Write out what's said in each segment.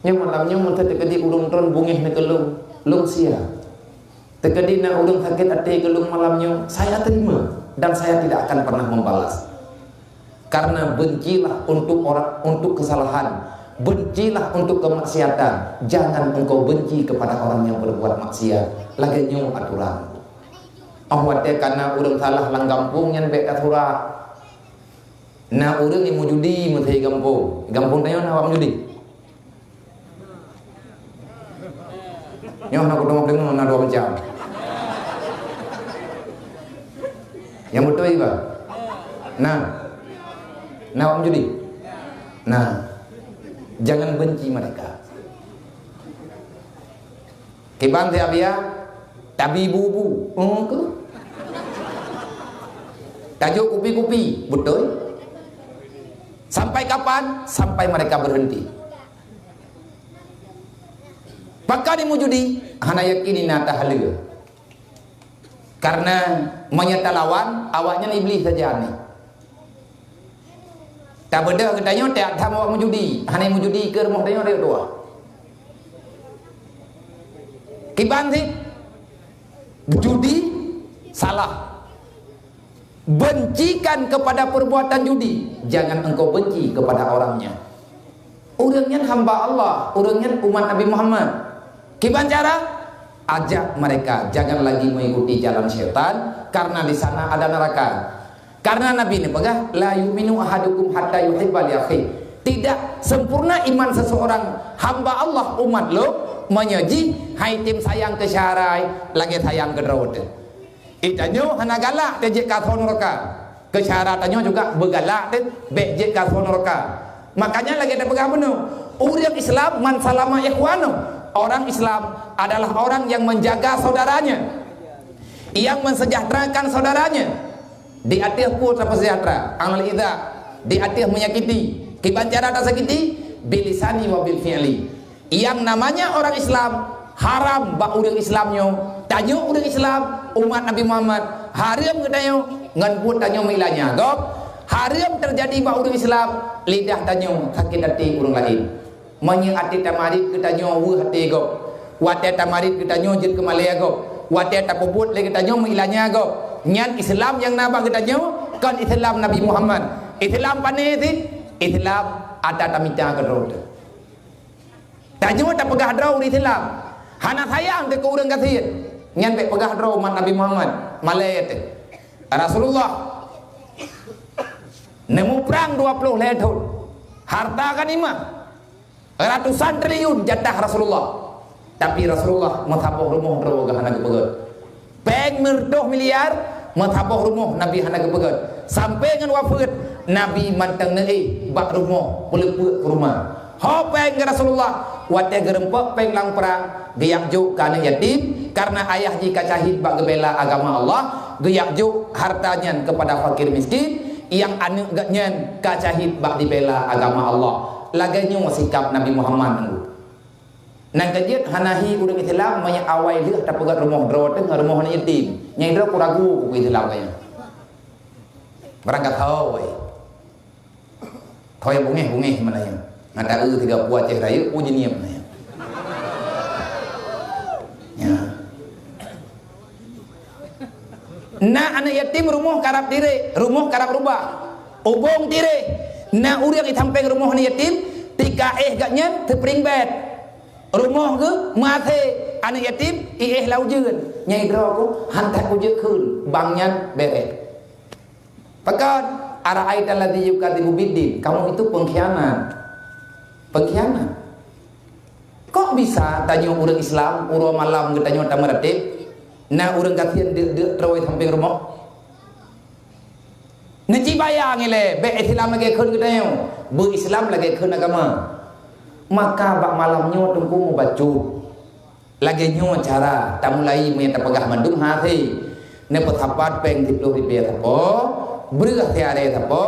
Nya malamnya mun tekedi ulung tron bungih na kelung lung sia. Tekedi na ulung sakit hati kelung malamnya, saya terima dan saya tidak akan pernah membalas. Karena bencilah untuk kesalahan, bencilah untuk kemaksiatan. Jangan engkau benci kepada orang yang berbuat maksiat. Lagi nyung aturan. Awatnya karena urang salah lang kampung yang bek atura. Nah urang yang mau judi mentai kampung. Kampung tanya awak judi. Nyoh nak kutong dengar na 2 jam. Yang betul iba. Nah awak judi. Nah, jangan benci mereka. Kibang dia biar tabi bubu, ke? Tajuk kupi-kupi, betul? Sampai kapan? Sampai mereka berhenti. Pakar yang mujudi, hana yakini nata halia. Karena menyata lawan, awaknya iblis saja nih. Tak beda katanya tak tham awak menjudi. Hanya menjudi ke rumah tanya dia dua. Kiban sih. Judi salah. Bencikan kepada perbuatan judi, jangan engkau benci kepada orangnya. Orangnya hamba Allah, orangnya umat Nabi Muhammad. Kiban cara? Ajak mereka jangan lagi mengikuti jalan syaitan karena di sana ada neraka. Karena Nabi ini pegang la yu'minu ahadukum hatta yuhibba li akhi. Tidak sempurna iman seseorang hamba Allah umat lo menyaji hai tim sayang ke syarai lagi sayang ke road. Itanyo hana galak tejek ka neraka. Ke syaratannya juga begalak teh bejek ka neraka. Makanya lagi ada pegang benar. Orang Islam man salama ikhwanu. Orang Islam adalah orang yang menjaga saudaranya. Yang mensejahterakan saudaranya. Di atas pun tak sejahtera. Amal idza di atas menyakiti. Kiban cara tak sakiti bilisani wa bil fi'li. Yang namanya orang Islam haram bak urang Islamnya. Tanyo urang Islam umat Nabi Muhammad haram kedayo ngan put tanyo milanya. Gop haram terjadi bak urang Islam lidah tanyo sakit hati urang lain. Manya ati tamarit ketanyo wu hati gop. Wate tamarit ketanyo jit kemalaya gop. Wate tapubut le ketanyo milanya gop. Nyan Islam yang nabak katanya kan Islam Nabi Muhammad. Islam pane ti Islam ada tamita kedrot. Tajmu tak pegah draw Islam. Hana sayang ke urang kathir. Nyan be pegah draw umat Nabi Muhammad. Malayat. Rasulullah nemu perang 20 tahun. Harta kan imah. Ratusan triliun jatah Rasulullah. Tapi Rasulullah matapoh rumah draw hana kepegat. Peng merdoh miliar matapoh rumah Nabi hana kepegat. Sampai dengan wafat Nabi mantang nei bak rumah pelepuk rumah. Ho peng ke Rasulullah wate gerempek peng lang perang geyak juk kana yatim karena ayah jika syahid bak gebela agama Allah geyak juk hartanya kepada fakir miskin yang anak gaknyan ka syahid bak dibela agama Allah. Laganya sikap Nabi Muhammad. Nang kajian hanahi urang Islam manya awai leuh tak pegat rumah draw teh rumah yatim. Nyai draw ku ragu ku Islam kaya. Berangkat tahu we. Toy bungeh mana yang. Ngata 3 buah ceh raya uji niam mana yang. Ya. Nah anak yatim rumah karab dire, rumah karab rubah. Ubong dire. Nah urang itampeng rumah yatim tika gaknya teu pring bet. Rumah ke mate anak yatim lau jeun nyai draw ku hantar ku jeuk keun bangnya beret. Pekat ara'aita alladzi yukadzibu biddin, kamu itu pengkhianat. Pengkhianat. Kok bisa tanya urang Islam urang malam getanyo tamaratib na urang katieun deuk troi samping rumah. Neci bayang ile be Islam lagi keun getanyo, be Islam lagi keun agama. Maka bak malamnya tunggu mau baca lagi nyo cara tak mulai menyata pegah mandung hati ne petapat peng 30 ribu tapo berah tiare tapo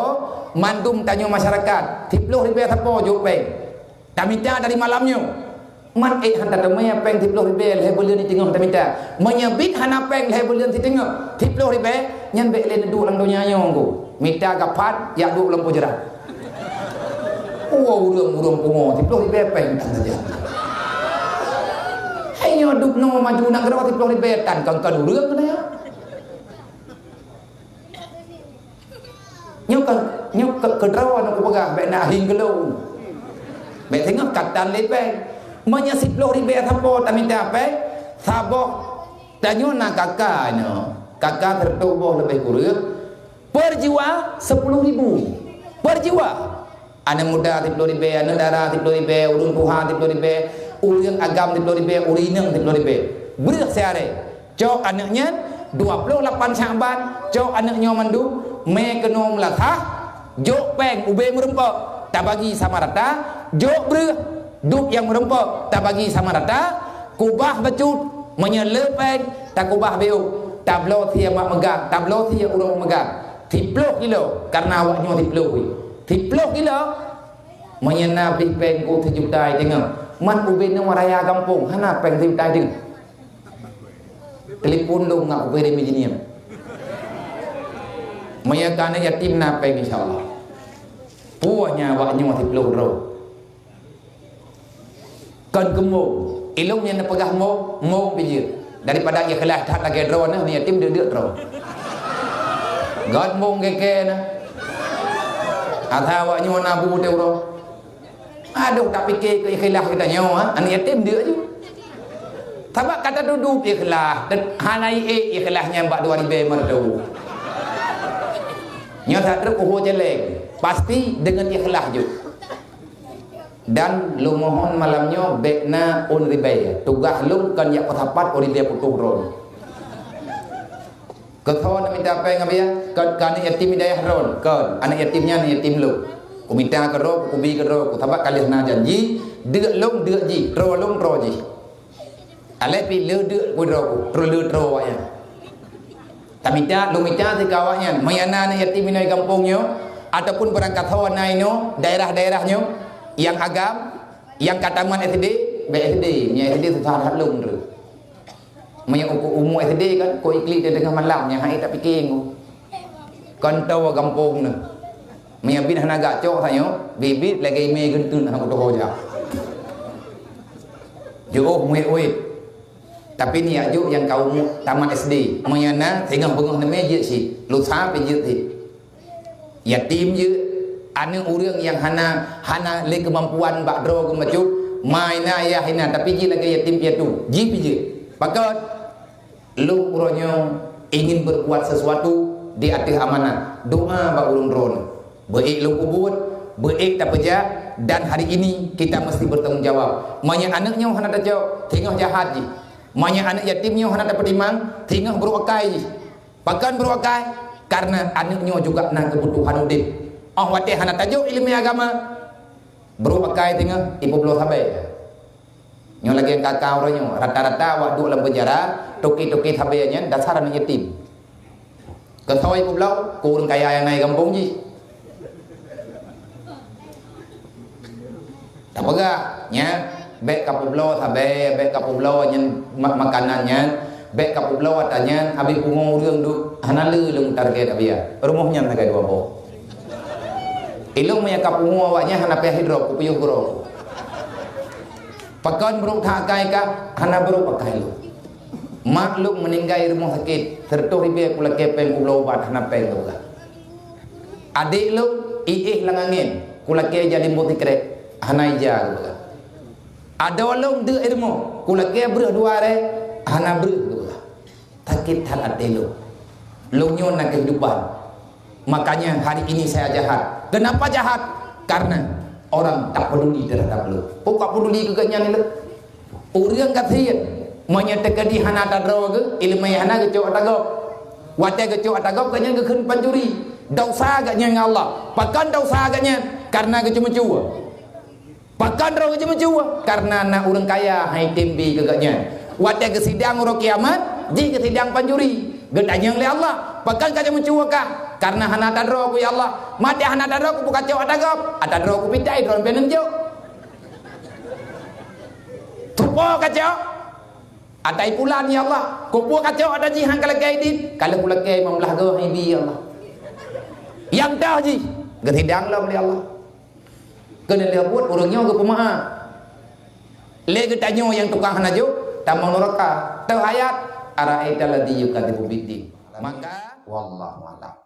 mandum tanyo masyarakat 30 ribu tapo jo peng tamita dari malamnya man hantar temanya peng 30 ribu lebelan di tengah tamita menyebit hana peng lebelan di tengah 30 ribu nyan be le du lang donya nyo nggo mita gapat ya du lampu jerat. urang pungo tiploh di bepeng tan saja. Hayo duk no maju nak gerak tiploh di betan kan urang kena ya. Nyok ke drawan aku pegang bek nak hing gelung. Bek tengok katan lepeng. Manya tiploh di bet apa tak minta apa? Sabok tanyo nak kakaknya. Kakak tertubuh lebih kurang. Per jiwa 10.000 per jiwa. Anak muda 10.000, anak darah 10.000, urun Tuhan 10.000, urang agam 10.000, urinang 10.000. Berak sehari. Cok anaknya 28 Syaban, cok anaknya mandu, me kenom latah, jok peng ube merempok, tak bagi sama rata, jok berak, duk yang merempok, tak bagi sama rata, kubah becut, menyelepeng, tak kubah beuk, tak belau tia mak megang, tak belau tia urang megang. 10 kilo karena awaknya 10 kilo menyena big peng ku 7 juta tengok man ubin nang raya kampung hana peng 7 juta ding telefon dong ngak ubin begini menyakana yatim na peng insyaallah puanya awaknya 10 ro kan kemo ilungnya na pegah mo bijir daripada ikhlas tak lagi ro na yatim dia ro God mong keke na athawa nyo na bu teu ro aduh tak fikir ke ikhlas kita nyo an yatim dia je tabak kata duduk ikhlas dan hanai ikhlasnya mbak 2000 merdu nyo tak truk uho jelek pasti dengan ikhlas je dan lu mohon malamnya bekna on ribai tugas lu kan yak pathapat on dia putuh ron Kau nak minta apa yang abia? Kau anak yatim hidayah ron. Kau anak yatimnya ni yatim lu. Ku minta ke ro, ku bi ke ro, ku tabak kali na janji, deuk long deuk ji, ro long ro ji. Ale pi le deuk ku ro ku, le ro ya. Tak minta, lu minta si kawannya, mayana anak yatim di kampungnya ataupun berangkat hawa naino daerah-daerahnya yang agam, yang kataman SD, BSD, nya SD susah halung tu. Maya umur SD kan ko iklik dia tengah malam yang hai tak fikir kan tahu kampung ni maya bin hana gak cok sanyo bibit lagi me gentun aku doh ja jo muit tapi ni ajuk yang kau taman SD maya na tengah bengah na meje si lusa pejut ti yatim je anu urang yang hana le kemampuan bak dro ke macut maina ayah hina tapi ji lagi yatim piatu ji pije pakat lu uronyo ingin berbuat sesuatu di atas amanah doa bak ulun ron baik lu kubut baik tak peja dan hari ini kita mesti bertanggung jawab manya anaknya hana tak jawab tengah jahat ji manya anak yatimnya hana tak pedimang tengah beruakai ji bahkan beruakai karena anaknya juga nak kebutuhan udip wate hana tajuk ilmu agama beruakai tengah ibu belum sampai nyo lagi yang kakao ronyo rata-rata awak duduk dalam penjara toki-toki thabenya dasar anak yatim kesawai ku belau kurang kaya yang naik kampung ji tak pegah nya bek kapu belau thabe bek kapu belau nyen makanannya bek kapu belau atanya abi pungo urang duk hanalu lung target abia rumahnya naga dua bo ilung nya kapu awaknya hana pe hidro ku piyuh goro pakan buruk thakai ka hana buruk pakai lu maklum meninggal rumah sakit tertuh ribe kula kepen kula obat hana peng tu adik lu iih langangin kula ke jadi mbuti krek hana ija tu ada walung de ilmu kula ke breh dua re hana breh tu sakit hal adik lu nyon nak kehidupan makanya hari ini saya jahat kenapa jahat karena orang tak peduli terhadap lu. Pokok peduli keganya ni lu. Urang kasihan menyatakan di hana tadro ke ilmu hana ke cok atagop. Wate ke cok atagop kanya ke keun pancuri. Dosa agaknya dengan Allah. Pakan dosa agaknya karena ke cuma-cuma. Pakan ro ke cuma-cuma karena nak urang kaya hai tembi keganya. Wate ke sidang ro kiamat, ji ke sidang pancuri. Gedanya oleh Allah. Pakan ka cuma-cuma kah? Karena hana tadro ku ya Allah mati hana tadro ku buka cok atagop atadro ku pitai dron penen cok tupo kacok atai pulan ya Allah kupu kacok ada jihan kalau kaidin kalau pula kai membelah go hibi ya Allah yang dah ji getidang lam ya Allah Kena dia buat orangnya ke pemaaf. Lagi tanya yang tukang hanajuk, tamang neraka. Tahu ayat, ara'aita alladzi yukadzibu biddin. Maka wallahu a'lam.